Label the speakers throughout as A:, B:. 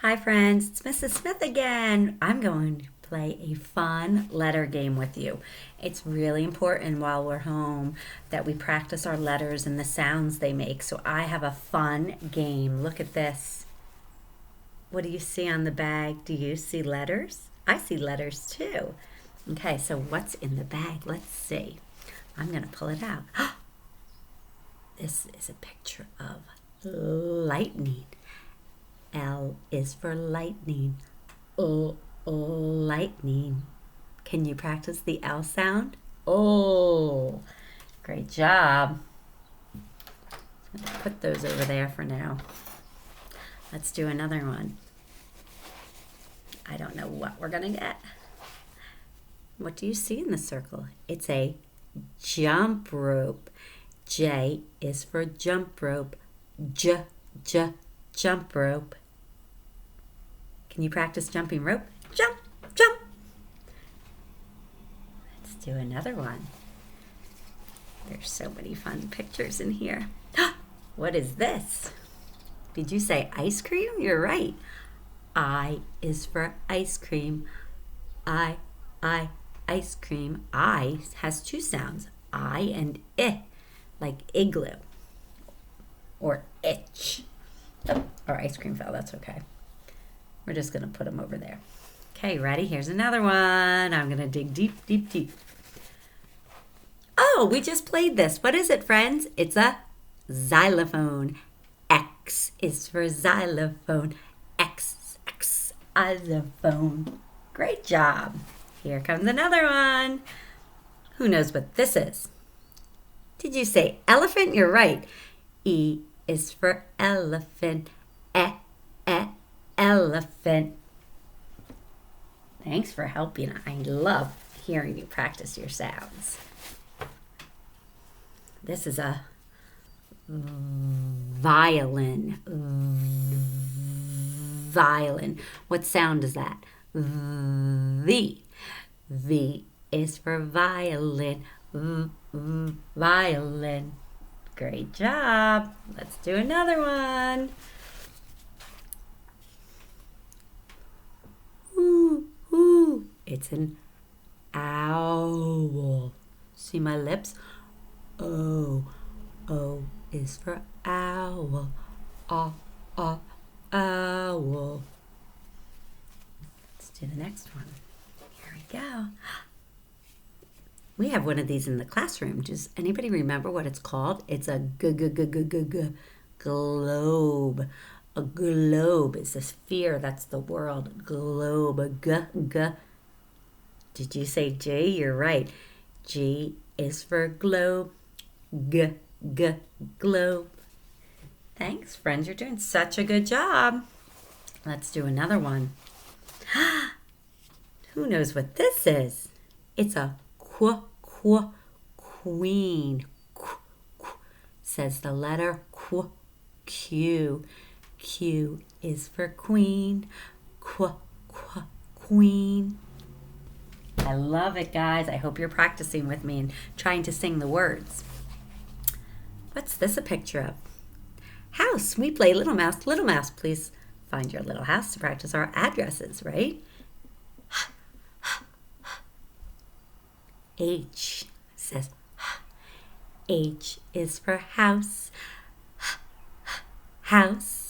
A: Hi friends, it's Mrs. Smith again. I'm going to play a fun letter game with you. It's really important while we're home that we practice our letters and the sounds they make. So I have a fun game. Look at this. What do you see on the bag? Do you see letters? I see letters too. Okay, so what's in the bag? Let's see. I'm going to pull it out. This is a picture of lightning. L is for lightning. Lightning. Can you practice the L sound? Oh, great job. I'm going to put those over there for now. Let's do another one. I don't know what we're going to get. What do you see in the circle? It's a jump rope. J is for jump rope. Jump rope. Can you practice jumping rope? Jump, jump. Let's do another one. There's so many fun pictures in here. What is this? Did you say ice cream? You're right. I is for ice cream. Ice cream. I has two sounds. I and I, like igloo or itch. Oh, our ice cream fell. That's okay. We're just going to put them over there. Okay, ready? Here's another one. I'm going to dig deep, deep, deep. Oh, we just played this. What is it, friends? It's a xylophone. X is for xylophone. X, xylophone. Great job. Here comes another one. Who knows what this is? Did you say elephant? You're right. E is for elephant. Elephant. Thanks for helping. I love hearing you practice your sounds. This is a violin. Violin. What sound is that? V. V is for violin. Violin. Great job. Let's do another one. It's an owl. See my lips? O. O is for owl. Owl. Let's do the next one. Here we go. We have one of these in the classroom. Does anybody remember what it's called? It's a globe. A globe is a sphere. That's the world. Globe. Did you say G? You're right. G is for globe. Globe. Thanks, friends. You're doing such a good job. Let's do another one. Who knows what this is? It's a queen. Says the letter Q. Q is for queen. Queen. I love it, guys. I hope you're practicing with me and trying to sing the words. What's this a picture of? House. We play Little Mouse. Little Mouse, please find your little house to practice our addresses, right? H says H is for house. House.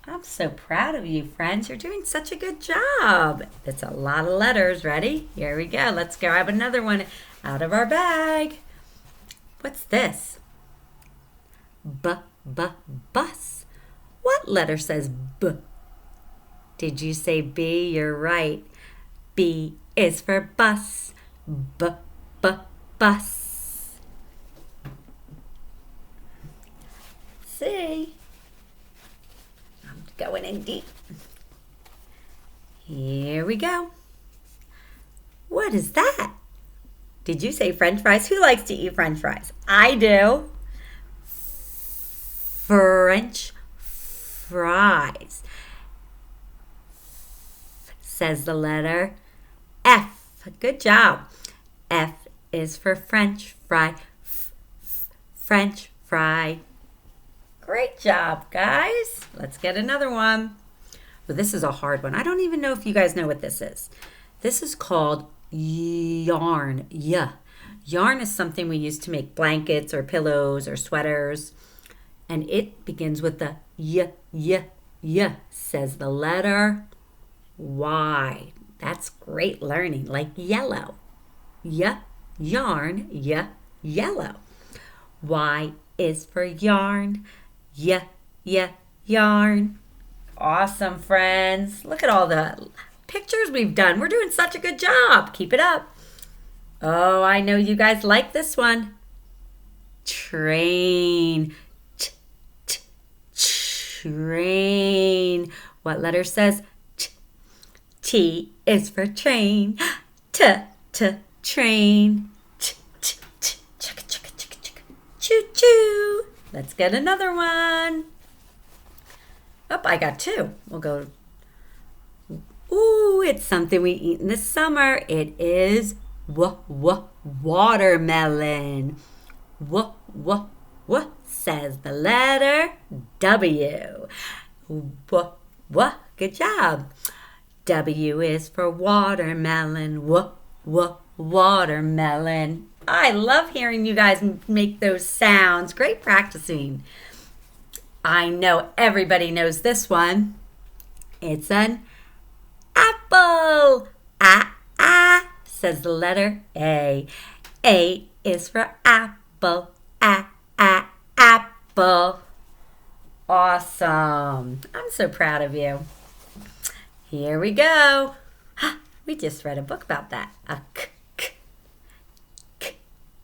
A: I'm so proud of you, friends. You're doing such a good job. It's a lot of letters. Ready? Here we go. Let's grab another one out of our bag. What's this? Bus. What letter says B? Did you say B? You're right. B is for bus. Bus. See? Going in deep. Here we go. What is that? Did you say French fries? Who likes to eat French fries? I do. French fries. Says the letter F. Good job. F is for French fry. French fry. Great job, guys. Let's get another one. But this is a hard one. I don't even know if you guys know what this is. This is called yarn. Yeah. Yarn is something we use to make blankets or pillows or sweaters. And it begins with the y, says the letter Y. That's great learning, like yellow. Yarn, yellow. Y is for yarn. Yarn. Awesome, friends. Look at all the pictures we've done. We're doing such a good job. Keep it up. Oh, I know you guys like this one. Train. Train. What letter says T? T is for train. Train. Choo choo. Let's get another one. Oh, I got two. We'll go. Ooh, it's something we eat in the summer. It is watermelon. Says the letter W. Good job. W is for watermelon. Watermelon. I love hearing you guys make those sounds. Great practicing. I know everybody knows this one. It's an apple. Says the letter A. A is for apple. Apple. Awesome. I'm so proud of you. Here we go. We just read a book about that. A k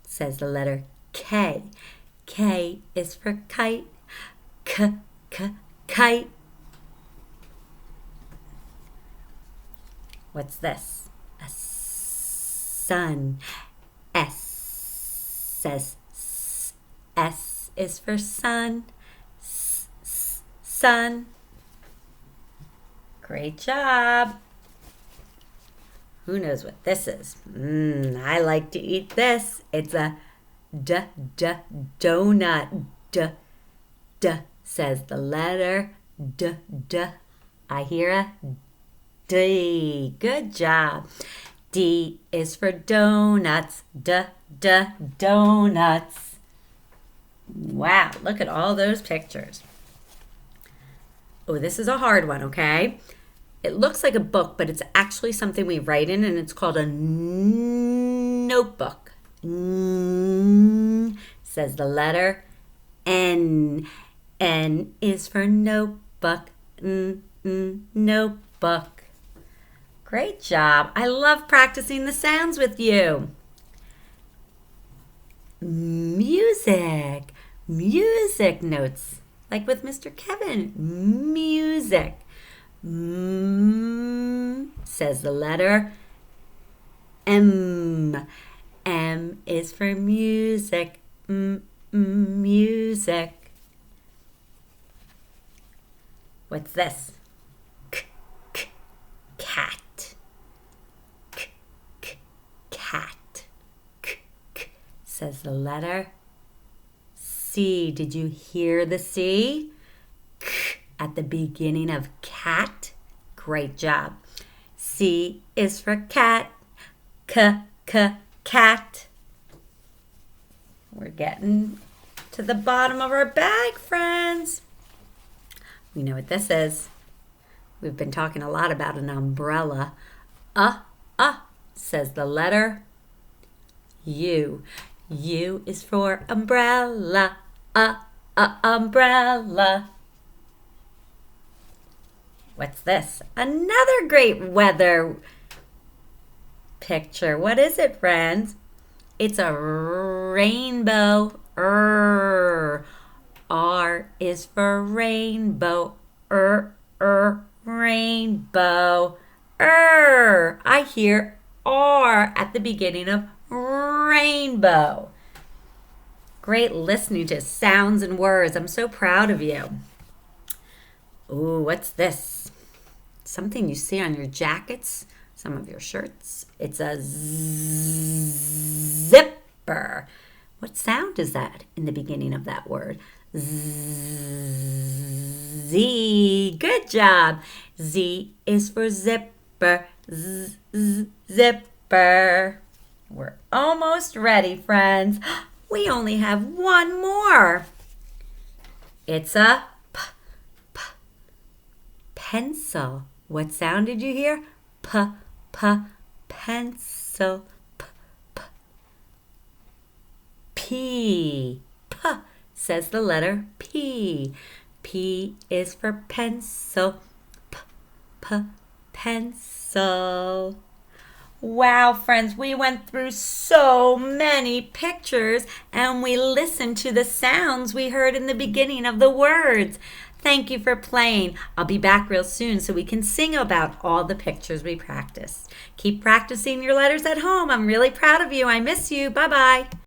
A: says the letter K. K is for kite. Kite. What's this? A sun. S says S is for sun. Sun. Great job. Who knows what this is? I like to eat this. It's a donut. D says the letter D. I hear a D. Good job. D is for donuts. Donuts. Wow, look at all those pictures. Oh, this is a hard one, okay? It looks like a book, but it's actually something we write in, and it's called a notebook. Says the letter N. N is for notebook. Notebook. Great job. I love practicing the sounds with you. Music. Music notes. Like with Mr. Kevin. Music. Says the letter M. M is for music. Music. What's this? Cat. Cat. Says the letter C. Did you hear the C? At the beginning of cat. Great job. C is for cat. Cat. We're getting to the bottom of our bag, friends. We know what this is. We've been talking a lot about an umbrella. Says the letter U. U is for umbrella. Umbrella. What's this? Another great weather picture. What is it, friends? It's a rainbow. R is for rainbow. Rainbow. I hear R at the beginning of rainbow. Great listening to sounds and words. I'm so proud of you. Ooh, what's this? Something you see on your jackets, some of your shirts. It's a zipper. What sound is that in the beginning of that word? Z. Good job. Z is for zipper. Zipper. We're almost ready, friends. We only have one more. It's a pencil. What sound did you hear? Pencil. P. Says the letter P. P is for pencil. Pencil. Wow, friends, we went through so many pictures and we listened to the sounds we heard in the beginning of the words. Thank you for playing. I'll be back real soon so we can sing about all the pictures we practiced. Keep practicing your letters at home. I'm really proud of you. I miss you. Bye-bye.